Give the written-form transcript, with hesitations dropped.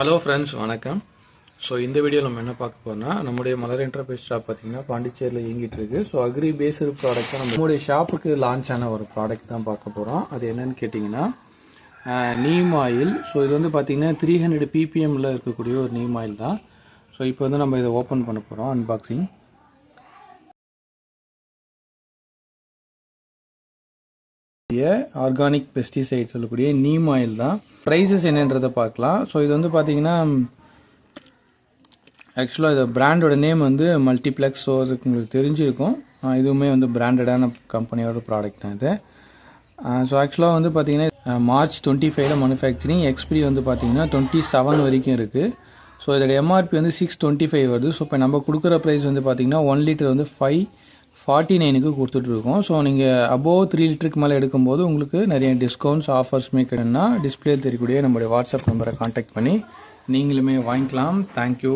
Hello friends, வணக்கம். So இந்த video நம்ம என்ன பார்க்க போறோம்னா, நம்முடைய மலர் என்டர்பிரைஸ் ஷாப் பார்த்தீங்கன்னா பாண்டிச்சேரியில் இயங்கிட்டு இருக்கு. ஸோ அக்ரி பேஸ்டு ப்ராடக்ட் தான் நம்மளுடைய ஷாப்புக்கு லான்ச் ஆன ஒரு ப்ராடக்ட் தான் பார்க்க போகிறோம். அது என்னன்னு கேட்டிங்கன்னா நீம் ஆயில். ஸோ இது வந்து பார்த்தீங்கன்னா 300 ppmல இருக்கக்கூடிய ஒரு நீம் ஆயில் தான். ஸோ இப்போ வந்து நம்ம இதை ஓப்பன் பண்ண போகிறோம், அன்பாக்சிங். ஆர்கானிக் பெஸ்டிசைட் சொல்லக்கூடிய நீம் ஆயில் தான். ப்ரைஸஸ் என்னன்றதை பார்க்கலாம். ஸோ இது வந்து பார்த்தீங்கன்னா ஆக்சுவலாக இது பிராண்டோட நேம் வந்து மல்டிப்ளெக்ஸ். ஸோ அதுக்கு உங்களுக்கு தெரிஞ்சிருக்கும். இதுவுமே வந்து பிராண்டடான கம்பெனியோட ப்ராடக்ட் தான் இது. ஸோ ஆக்சுவலாக வந்து பார்த்தீங்கன்னா மார்ச் 25 மேனுஃபேக்சரிங், எக்ஸ்பிரி வந்து பார்த்தீங்கன்னா 27 வரைக்கும் இருக்குது. ஸோ இதோட எம்ஆர்பி வந்து 625 வருது. ஸோ இப்போ நம்ம கொடுக்குற ப்ரைஸ் வந்து பார்த்தீங்கன்னா 1 லிட்டர் வந்து 549க்கு கொடுத்துட்ருக்கோம். ஸோ நீங்கள் அபோவ் 3 லிட்டருக்கு மேலே எடுக்கும்போது உங்களுக்கு நிறைய டிஸ்கவுண்ட்ஸ் ஆஃபர்ஸ்மே கிடைக்குன்னா டிஸ்பிளே தெரியக்கூடிய நம்மளுடைய வாட்ஸ்அப் நம்பரை கான்டாக்ட் பண்ணி நீங்களுமே வாங்கிக்கலாம். தேங்க்யூ.